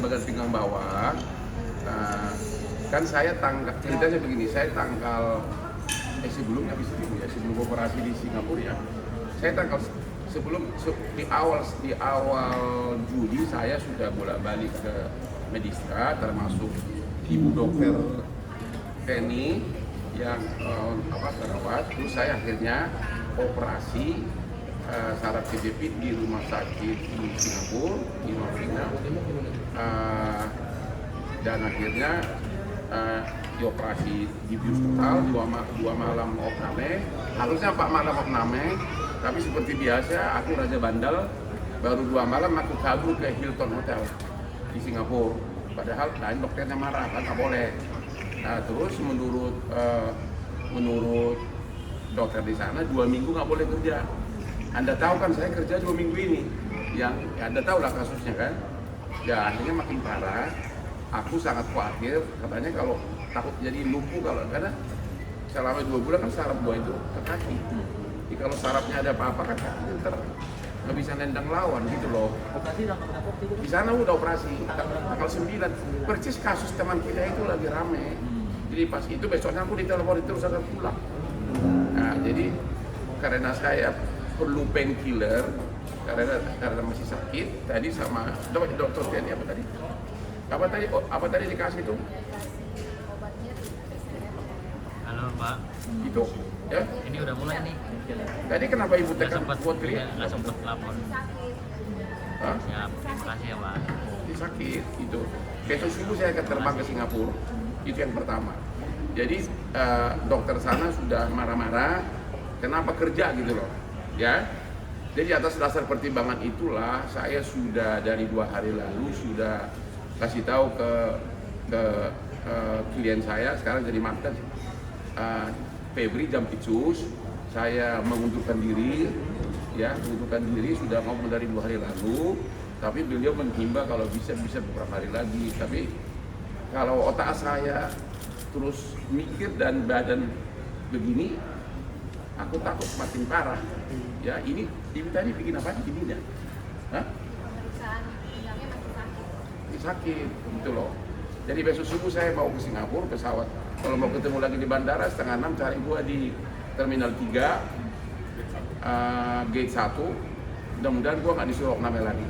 bagian pinggang bawah. Kan saya ceritanya begini, saya sebelum operasi di Singapura ya, saya di awal Juli saya sudah bolak-balik ke Medistra, termasuk ibu dokter Penny yang terawat. Terus saya akhirnya operasi saraf kejepit di rumah sakit di Singapura, di Novena, dan akhirnya dioperasi di bius total 2 malam opname. Harusnya 4 malam opname, tapi seperti biasa aku raja bandel, baru 2 malam aku kabur ke Hilton Hotel di Singapura. Padahal lain dokternya marah, kan nggak boleh. Nah, terus menurut dokter di sana 2 minggu nggak boleh kerja. Anda tahu kan saya kerja 2 minggu ini, yang Anda tahu lah kasusnya kan. Ya akhirnya makin parah. Aku sangat khawatir, katanya kalau takut jadi lumpuh karena selama 2 bulan kan saraf gua itu ke kaki. Jadi kalau sarafnya ada apa-apa kan kakinya ntar nggak bisa nendang lawan gitu loh. Operasi tanggal berapa waktu itu? Di sana udah operasi tanggal 9. Persis kasus teman kita itu lagi rame. Jadi pas itu besoknya aku ditelepon terus ada pulang. Nah jadi karena saya perlu painkiller karena masih sakit. Tadi sama dokter Penny apa tadi dikasih itu? Halo Pak, Itu ya. ini udah mulai nih. Tadi kenapa ibu Nggak tekan sempat, buat kriya? nggak sempat lapor. Hah? Siap, terima kasih ya Pak. Ini sakit itu. Besok subuh saya akan terbang ke Singapura. Itu yang pertama. Jadi dokter sana sudah marah-marah. Kenapa kerja gitu loh, ya? Jadi atas dasar pertimbangan itulah saya sudah dari 2 hari lalu sudah kasih tahu ke klien saya sekarang jadi mantan Febri Jampicus, saya mengundurkan diri, ya mengundurkan diri sudah ngomong dari 2 hari lalu, tapi beliau menghimbau kalau bisa beberapa hari lagi. Tapi kalau otak saya terus mikir dan badan begini, aku takut makin parah. Ya ini tadi bikin apa di ininya? Hah? Pemeriksaan pinggangnya masih sakit. Ini sakit gitu loh. Jadi besok subuh saya mau ke Singapura pesawat. Kalau mau ketemu lagi di bandara 5:30 cari gua di Terminal 3 Gate 1. Mudah-mudahan gua nggak disuruh opname lagi.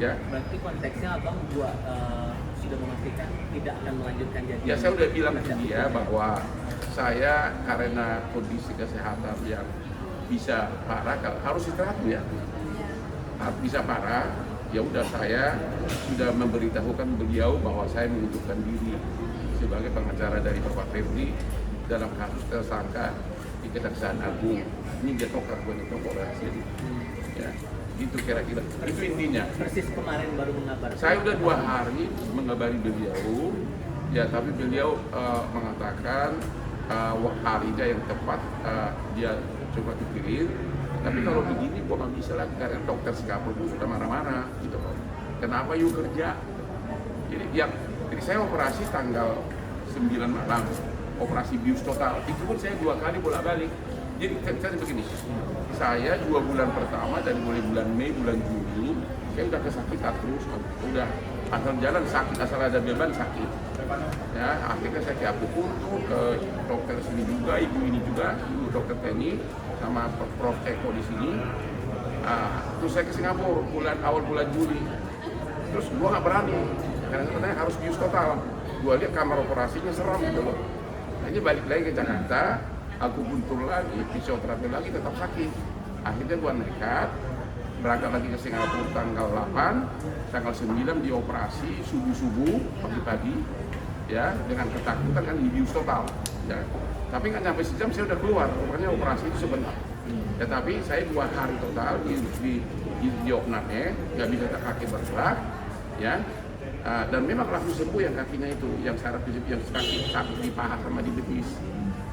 Ya. Berarti konteksnya abang sudah memastikan tidak akan melanjutkan jadi. Ya saya udah bilang ke dia bahwa saya karena kondisi kesehatan yang bisa parah harus istirahat ya. Bisa parah, ya udah saya sudah memberitahukan beliau bahwa saya mengundurkan diri sebagai pengacara dari Bapak Febri dalam kasus tersangka di Kejaksaan Agung. Ini dia tokar buat korporasi. Ya, gitu kira-kira. Itu intinya. Persis kemarin baru mengabarkan. Saya udah 2 hari mengabari beliau, ya tapi beliau mengatakan harinya yang tepat dia coba dipikirin. Tapi kalau begini gua nggak bisa lagi karena dokter Singapura pun sudah marah-marah gitu loh. Kenapa you kerja? Jadi saya operasi tanggal 9 malam, operasi bius total. Itu pun saya 2 kali bolak-balik. Jadi saya begini, saya 2 bulan pertama dari mulai bulan Mei, bulan Juni, saya udah kesakitan terus, udah asal jalan sakit, asal ada beban sakit. Ya, akhirnya saya ke akupuntur, ke dokter sini juga, ibu ini juga, ibu dokter Penny, sama Prof Eko di sini. Terus saya ke Singapura awal bulan Juli. Terus gua nggak berani, karena katanya harus bius total. Gua lihat kamar operasinya seram gitu loh. Nah, ini balik lagi ke Jakarta, aku buntur lagi, fisioterapi lagi, tetap sakit. Akhirnya gua nekat, berangkat lagi ke Singapura tanggal 8, tanggal 9 dioperasi subuh-subuh, pagi-pagi, ya dengan ketakutan kan di bius total. Ya. Tapi nggak sampai sejam saya udah keluar, pokoknya operasi itu sebentar. Ya tapi saya 2 hari total di opname, nggak bisa kaki bergerak, ya. Dan memang langsung sembuh yang kakinya itu, yang saraf yang sakit di paha sama di betis.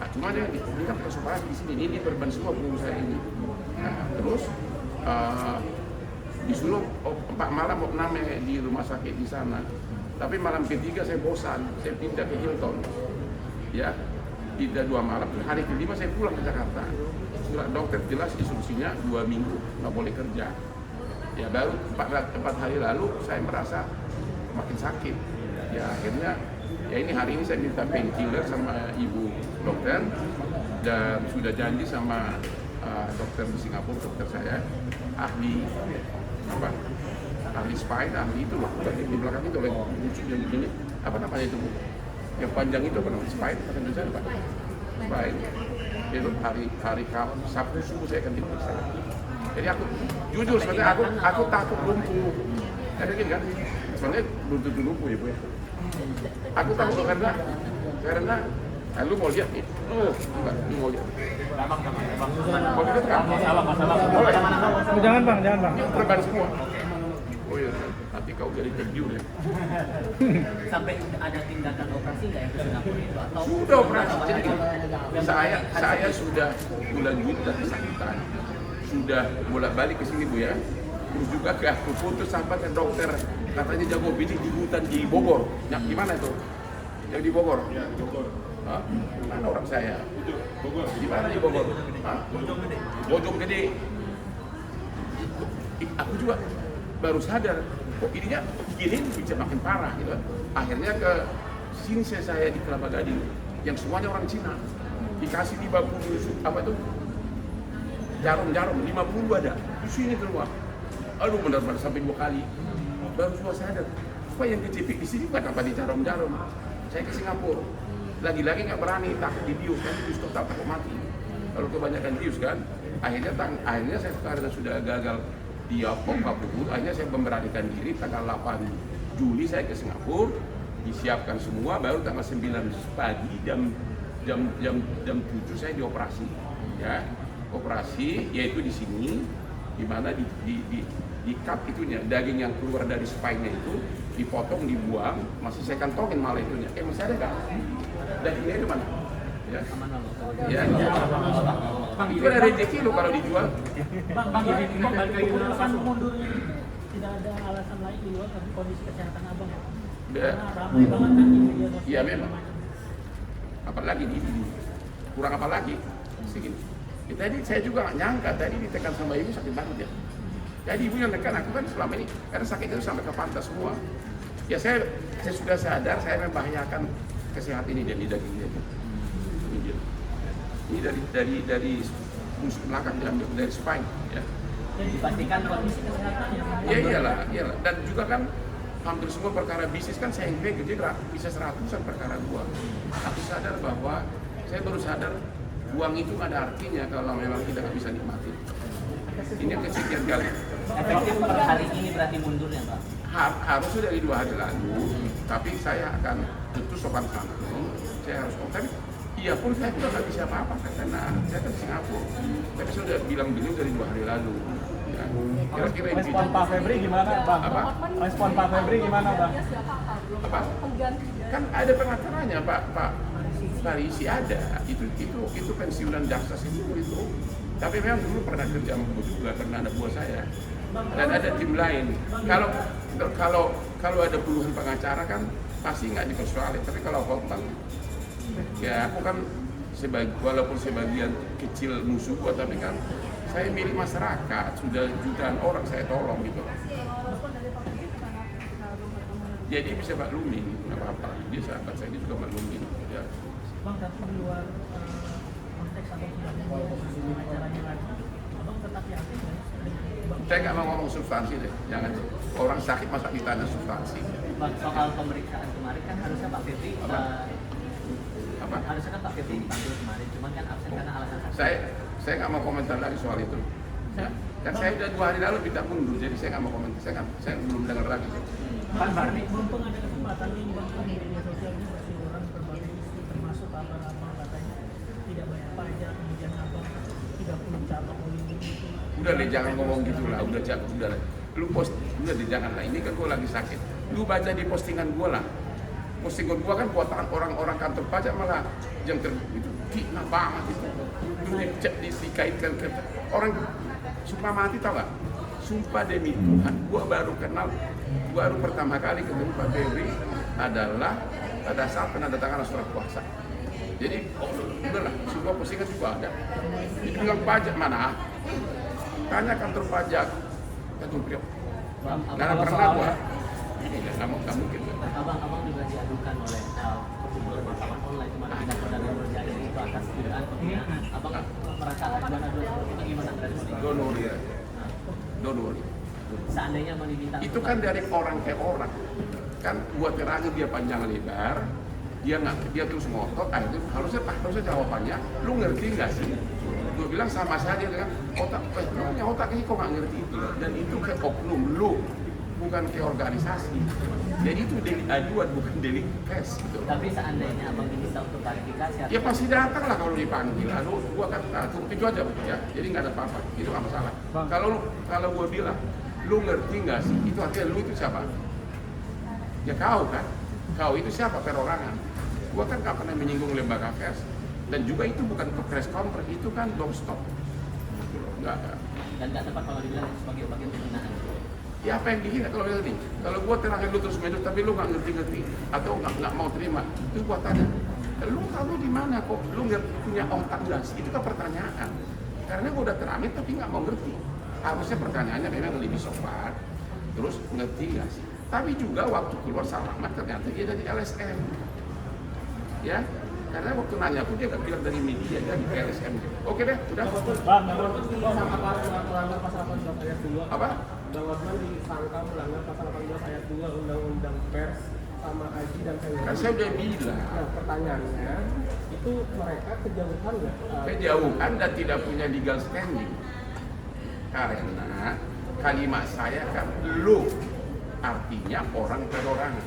Nah, cuma dia ini kan proses operasi di sini, ini berban semua punggung saya ini. Nah, terus disuruh 4 malam opname di rumah sakit di sana. Tapi malam ketiga saya bosan, saya pindah ke Hilton. Ya, pindah 2 malam, hari kelima saya pulang ke Jakarta. Surat dokter jelas instruksinya 2 minggu nggak boleh kerja. Ya baru 4 hari lalu saya merasa makin sakit. Ya akhirnya ya ini hari ini saya minta painkiller sama ibu dokter dan sudah janji sama dokter di Singapura, dokter saya ahli apa? Ahli spine, ahli itu loh, di belakang itu loh, lucu yang begini, apa namanya itu Bu? Yang panjang itu apa namanya? Spine, apa Indonesia apa? Spine. Itu hari Sabtu subuh saya akan diperiksa. Jadi aku jujur sebenarnya aku takut lumpuh. Ada gini kan? Sebenarnya belum tentu lumpuh ya Bu ya. Aku takut karena lu mau lihat nih? Enggak, lu mau lihat. Mau lihat kan? Boleh. Jangan bang. Ini korban semua. Oh iya, nanti kau jadi tergiur ya. Sampai ada tindakan operasi nggak yang ke Singapura itu atau Sudah operasi. Jadi saya sudah bulan Juli udah kesakitan. Sudah bolak-balik ke sini Bu ya. Terus juga ke aku putus sampai ke dokter katanya jago bidik di hutan di Bogor. Yang gimana itu? Yang di Bogor? Ya, di Bogor. Hah? Mana orang saya? Bogor. Di mana di Bogor? Hah? Bojonggede. Aku juga baru sadar kok ininya gini bisa makin parah gitu. Akhirnya ke sini saya di Kelapa Gading yang semuanya orang Cina. Dikasih 50 apa itu? Jarum 50 ada. Di sini keluar. Aduh benar-benar sampai 2 kali. Baru saya sadar. Apa yang kejepit di sini bukan apa di jarum-jarum. Saya ke Singapura. Lagi-lagi nggak berani, takut dibius, nanti bius total takut mati. Kalau kebanyakan bius kan, akhirnya saya karena sudah gagal di Papua, akhirnya saya memberanikan diri tanggal 8 Juli saya ke Singapura, disiapkan semua, baru tanggal 9 pagi jam 7 saya dioperasi, ya operasi yaitu di sini, di mana di cut itunya daging yang keluar dari spine-nya itu dipotong, dibuang, masih saya kantongin malah itunya. Masih ada nggak? Dagingnya itu mana? Ya. Ya. Bang, Itu ada rezeki lo kalau dijual. Bang, balik lagi alasan mundurnya tidak ada alasan lain di luar tapi kondisi kesehatan abang. Ya. Karena ramai banget kan di media sosial. Iya memang. Apalagi kurang apa lagi? Segini. Tadi saya juga nggak nyangka tadi ditekan sama ibu sakit banget ya. Jadi ibu yang tekan aku kan selama ini karena sakit itu sampai ke pantas semua. Ya saya sudah sadar saya membahayakan kesehatan ini dan di dagingnya. Ini dari musuh belakang diambil dari spine ya. Jadi dipastikan kondisi kesehatannya. Ya iyalah. Dan juga kan hampir semua perkara bisnis kan saya yang pegang, jadi bisa 100-an perkara gua. Aku sadar bahwa saya baru sadar uang itu ada artinya kalau memang kita nggak bisa nikmati. Ini yang kesekian kali. Efektif per hari ini berarti mundurnya Pak? Harusnya dari 2 hari lalu, tapi saya akan tentu sopan santun. Saya harus tapi iya pun saya juga nggak bisa apa-apa karena saya kan Singapura. Tapi saya sudah bilang beliau dari 2 hari lalu. Ya. Kira-kira itu. Respon Pak Febri gimana bang? Apa? Respon Pak Febri gimana bang? Apa? Kan ada pengacaranya Pak Parisi ada. Itu pensiunan jaksa sendiri itu. Tapi memang dulu pernah kerja sama gue juga, pernah ada buah saya. Dan ada tim lain. Kalau ada puluhan pengacara kan pasti nggak dipersoalin. Tapi kalau Hotman, ya aku kan walaupun sebagian kecil musuh gua, tapi kan saya milik masyarakat, sudah jutaan orang saya tolong gitu. Jadi bisa maklumin, nggak apa-apa. Dia sahabat saya, dia juga maklumin. Ya. Bang, tapi di luar konteks atau tidak mau acaranya lagi, abang tetap yakin ya? Saya nggak mau ngomong substansi deh, jangan. Orang sakit masa ditanya substansi. Bang, soal pemeriksaan kemarin kan harusnya Pak Febri Apa? harusnya kan Pak Febri dipanggil kemarin, cuman kan absen karena alasan sakit. Saya nggak mau komentar lagi soal itu. Ya. Dan saya udah 2 hari lalu minta mundur, jadi saya nggak mau komentar. Saya belum dengar lagi. Bang, berarti mumpung ada kesempatan ini Bang, kan di media sosial ini pasti orang berbagai isu termasuk apa-apa katanya tidak bayar pajak, kemudian abang 30 cabang Olimpik itu. Udah deh jangan ngomong gitu lah, udah lah. Lu post, udah deh jangan lah. Ini kan gua lagi sakit. Lu baca di postingan gua lah. Postingan gua kan buatan orang-orang kantor pajak malah yang itu fitnah banget itu. Lu dikaitkan ke orang sumpah mati tau gak? Sumpah demi Tuhan, gua baru pertama kali ketemu Pak Febri adalah pada saat penandatanganan surat kuasa. Jadi, udahlah, semua postingan juga ada. Jadi bilang pajak mana? Tanya kantor pajak, kantor Priok. Nggak pernah gua. nggak mungkin. Abang juga diadukan oleh perkumpulan wartawan online kemarin tidak pada berjaya itu atas dugaan penghinaan. Abang merasa aduan seperti itu gimana dari sini? Don't worry. Seandainya abang diminta Itu kan dari orang ke orang. Kan buat terangin dia panjang lebar, dia terus ngotot, itu harusnya jawabannya, lu ngerti nggak sih? Gue bilang sama saja dengan otak, lu punya otak ini kok nggak ngerti itu? Dan itu ke oknum lu, bukan ke organisasi. Jadi itu delik aduan, bukan delik tes gitu. Tapi seandainya abang diminta untuk klarifikasi, Ya pasti datang lah kalau dipanggil. Lalu gua kan itu aja ya. Jadi nggak ada apa-apa. Itu nggak masalah. Kalau gua bilang, lu ngerti nggak sih? Itu artinya lu itu siapa? Ya kau kan. Kau itu siapa? Perorangan. Gua kan nggak pernah menyinggung lembaga pers. Dan juga itu bukan ke press conference, itu kan doorstop. Nggak. dan nggak tepat kalau dibilang sebagai bagian penghinaan. Ya apa yang dihina kalau bilang nih? Kalau gua terangin lu terus menerus tapi lu nggak ngerti atau nggak mau terima, itu gua tanya, lu tahu di mana kok? Lu nggak punya otak nggak sih? Itu kan pertanyaan. Karena gua udah terangin tapi nggak mau ngerti. Harusnya pertanyaannya memang lebih sopan. Terus ngerti nggak sih? Tapi juga waktu keluar Salamat ternyata dia dari LSM. Ya, karena waktu nanya pun dia nggak bilang dari media, dari LSM. Oke deh, udah. Bang, apa melanggar pasal 18 ayat 2? Apa? Bang Osman disangka melanggar pasal 18 ayat 2 Undang-Undang Pers sama Haji dan Februari. Kan saya udah bilang. Nah, pertanyaannya, itu mereka kejauhan nggak? Kejauhan dan tidak punya legal standing. Karena kalimat saya kan lu artinya orang perorangan.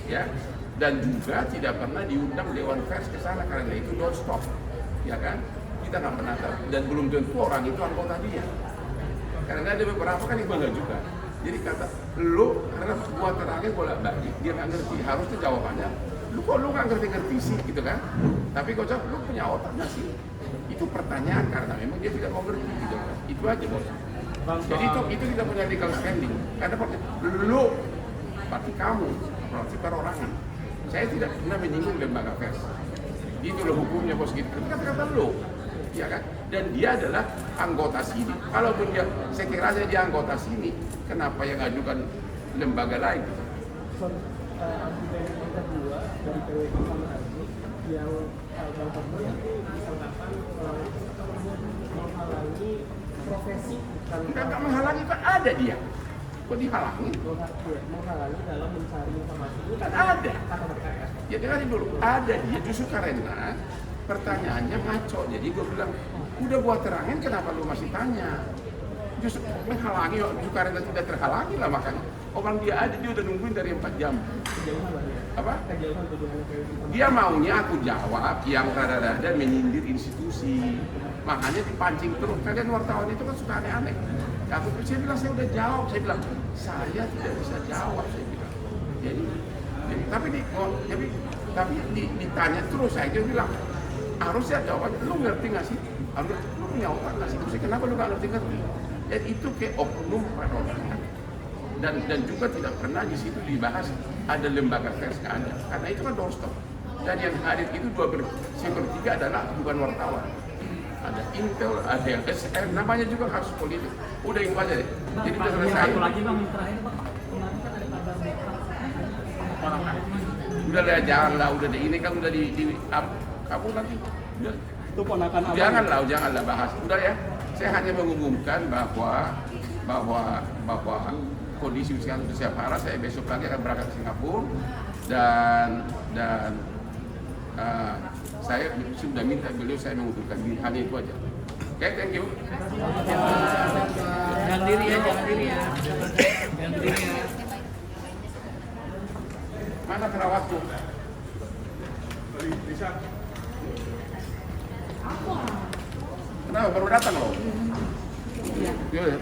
Ya. Dan juga tidak pernah diundang Dewan Pers ke sana karena itu doorstop. Ya kan? Kita nggak pernah tahu dan belum tentu orang itu anggota dia. Karena ada beberapa kan yang bangga juga. Jadi kata lu karena gua terangin bolak-balik dia nggak ngerti. Harusnya jawabannya lu kok lu nggak ngerti sih gitu kan? Tapi kau jawab lu punya otak nggak sih? Itu pertanyaan karena memang dia tidak mau ngerti gitu kan? Itu aja bos. Jadi itu kita punya legal standing. Karena lu parti kamu, parti perorangan. Saya tidak pernah menyinggung lembaga pers. Itu loh hukumnya bos gitu. Tapi kata-kata lu, ya kan? Dan dia adalah anggota sini. Kalaupun dia, saya kira saja dia anggota sini, kenapa yang ajukan lembaga lain? Argumen yang kedua dari PWI sama Haji yang Bang Osman itu disangkakan menghalangi profesi bukan Enggak menghalangi, kan ada dia. Kok dihalangi? menghalangi dalam mencari informasi ini Kan ada. kata mereka ya. Ya dengarin dulu, ada dia justru karena pertanyaannya ngaco. Jadi gue bilang, udah gua terangin kenapa lu masih tanya? Justru menghalangi, justru karena tidak terhalangi lah makanya. Orang dia ada, dia udah nungguin dari 4 jam. Kejauhan lah ya. Apa? Kejauhan tuduhan PWI sama Dia maunya aku jawab yang rada-rada menyindir institusi. Makanya dipancing terus. Kalian wartawan itu kan suka aneh-aneh. Saya bilang saya udah jawab. Saya bilang saya tidak bisa jawab. Saya bilang. Jadi tapi ditanya terus. Saya bilang harusnya jawabannya. Lu ngerti nggak sih? Lu punya otak nggak sih? Terus kenapa lu nggak ngerti? Dan itu ke oknum perorangan. Dan juga tidak pernah di situ dibahas ada lembaga pers nggak ada. Karena itu kan doorstop. Dan yang hadir itu 2/3 adalah bukan wartawan. Ada Intel, ada yang SM, namanya juga kasus politik. Udah itu aja deh. Jadi udah selesai. Satu lagi bang, yang terakhir bang, kemarin kan ada kabar orang Udah deh, jangan lah, udah deh. Ini kan udah di kamu nanti. Udah. itu ponakan abang. Janganlah bahas. Udah ya. Saya hanya mengumumkan bahwa kondisi sekarang sudah siap parah. Saya besok lagi akan berangkat ke Singapura dan saya sudah minta beliau saya mengundurkan diri, hanya itu aja. Oke, thank you. jangan diri ya. Mana perawatku? Kenapa baru datang loh? Iya.